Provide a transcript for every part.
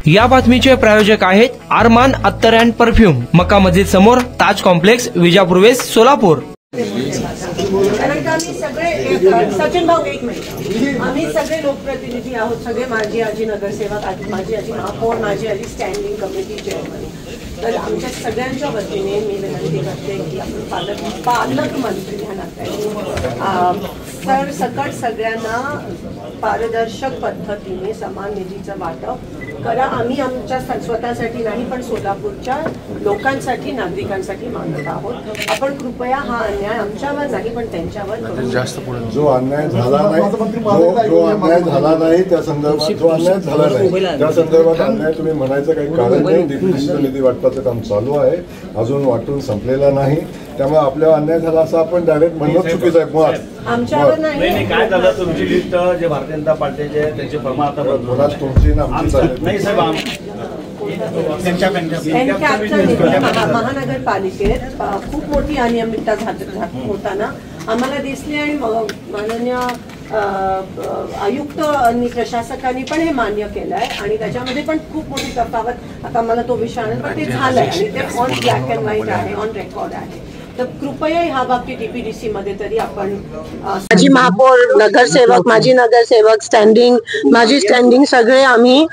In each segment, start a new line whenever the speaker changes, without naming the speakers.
या बातमीचे प्रायोजक आहेत अरमान अत्तर अँड परफ्यूम, मक्का मस्जिद समोर, ताज कॉम्प्लेक्स, विजापूर वेस्ट, सोलापूर।
कारण का आम्ही सगळे सचिन भाऊ एक मिनिट, आम्ही सगळे लोकप्रतिनिधी आहोत, सगळे माझी आजी नगरसेवक, माझी आजी महापौर, माझी आजी स्टँडिंग कमिटी चेअरमन। तर आमच्या सगळ्यांच्या वतीने मी विनंती करते की आपण पालकमंत्री ह्या नात्याने सरसकट सगळ्यांना पारदर्शक पद्धतीने समान निधीचं वाटप करा। आम्ही आमच्या स्वतःसाठी नाही पण सोलापूरच्या लोकांसाठी, नागरिकांसाठी मागत आहोत। आपण कृपया हा अन्याय आमच्यावर नाही पण त्यांच्यावर
जास्त जो अन्याय झाला नाही, जो अन्याय झाला नाही त्या संदर्भात, जो अन्याय झाला नाही त्या संदर्भात अन्याय तुम्ही म्हणायचं काही कारण नाही। डीपीडीसीचं निधी वाटपाचं काम चालू आहे, अजून वाटून संपलेला नाही, त्यामुळे आपल्यावर अन्याय झाला असं आपण डायरेक्ट म्हणणं चुकीचं आहे। मुळात
आमच्यावर नाही। काय झालं तुमची
लिस्ट जे भारतीय जनता पार्टीचे त्यांचे फर्मा आता
मुळात तुमची ना आमची चालेल
नाही साहेब।
महानगरपालिकेत खूप मोठी अनियमितता होताना आम्हाला दिसली आणि माननीय आयुक्त आणि प्रशासकांनी पण हे मान्य केलं आहे आणि त्याच्यामध्ये पण खूप मोठी तफावत, आता मला तो विषय पण ते झालंय आणि ते ऑन ब्लॅक अँड व्हाईट आहे, ऑन रेकॉर्ड आहे। तर कृपया ह्या बाबतीत डीपीडीसी मध्ये तरी आपण माझी महापौर, नगरसेवक, माझी नगरसेवक, माझी स्टँडिंग सगळे आम्ही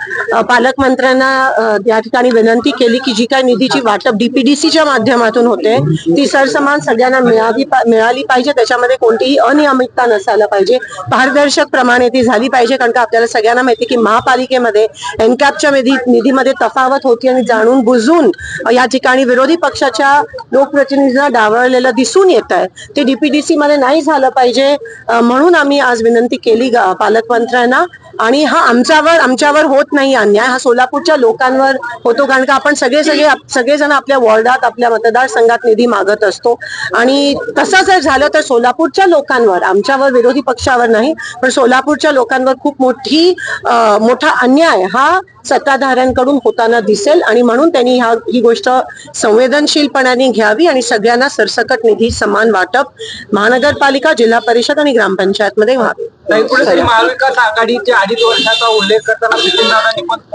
पालकमंत्र्यांना या ठिकाणी विनंती केली की जी काही निधीची वाटप डीपीडीसीच्या माध्यमातून होते ती सरसमान सगळ्यांना मिळाली पाहिजे, त्याच्यामध्ये कोणतीही अनियमितता नसायला पाहिजे, पारदर्शक प्रमाणे ती झाली पाहिजे। कारण का आपल्याला सगळ्यांना माहिती की महापालिकेमध्ये एनकॅपच्या निधीमध्ये तफावत होती आणि जाणून बुजून या ठिकाणी विरोधी पक्षाच्या लोकप्रतिनिधींना डावळलेलं दिसून येत आहे, ते डीपीडीसी मध्ये नाही झालं पाहिजे। म्हणून आम्ही आज विनंती केली पालकमंत्र्यांना आणि हा आमच्यावर होत नाही अन्याय, हा सोलापूरच्या लोकांवर होतो। कारण का आपण सगळेजण आपल्या वॉर्डात, आपल्या मतदारसंघात निधी मागत असतो आणि तसं जर झालं तर सोलापूरच्या लोकांवर, आमच्यावर विरोधी पक्षावर नाही पण सोलापूरच्या लोकांवर खूप मोठा अन्याय हा सत्ताधाऱ्यांकडून होताना दिसेल आणि म्हणून त्यांनी ही गोष्ट संवेदनशीलपणाने घ्यावी आणि सगळ्यांना सरसकट निधी समान वाटप महानगरपालिका, जिल्हा परिषद आणि ग्रामपंचायत मध्ये व्हावे।
महाविकास आघाडीच्या 2.5 वर्षाचा उल्लेख करताना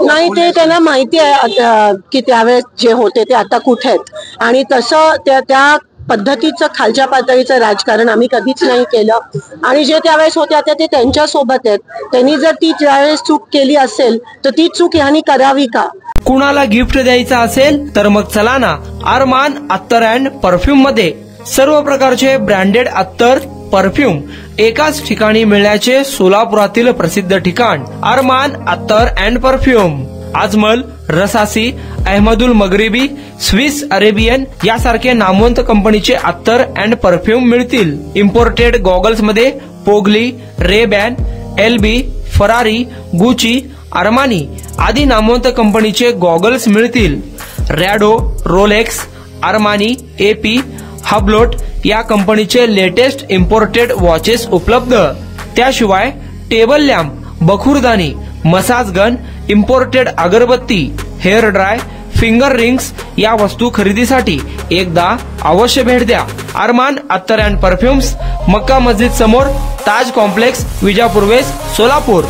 नाही, ते त्यांना माहिती आहे की त्यावेळेस जे होते ते आता कुठे आहेत आणि तसं त्या पद्धतीचं खालच्या पातळीचं राजकारण आम्ही कधीच नाही केलं आणि जे त्यावेळेस होते आता ते त्यांच्या सोबत आहेत। त्यांनी जर ती त्यावेळेस चूक केली असेल तर ती चूक ह्यांनी करावी का?
कुणाला गिफ्ट द्यायचं असेल तर मग चला ना अरमान अत्तर अँड परफ्यूम मध्ये। सर्व प्रकारचे ब्रँडेड अत्तर, परफ्यूम एकाच ठिकाणी मिळण्याचे सोलापुरातील प्रसिद्ध ठिकाण अरमान अत्तर and perfume. Ajmal, Rasasi, Ahmedul Maghribi, Swiss Arabian यासारखे नामवंत कंपनीचे अत्तर अँड परफ्यूम मिळतील। इम्पोर्टेड गॉगल्स मध्ये पोगली, RayBan, LB, Ferrari, Gucci, Armani आदी नामवंत कंपनीचे गॉगल्स मिळतील। Rado, Rolex, Armani, AP, Hublot या कंपनीचे लेटेस्ट इम्पोर्टेड वॉचेस उपलब्ध। त्याशिवाय टेबल लॅम्प, बखुरदानी, मसाज गन, इम्पोर्टेड अगरबत्ती, हेअर ड्राय, फिंगर रिंग्स या वस्तू खरेदीसाठी एकदा अवश्य भेट द्या अरमान अत्तर अँड परफ्यूम्स, मक्का मस्जिद समोर, ताज कॉम्प्लेक्स, विजापूर वेस्ट, सोलापूर।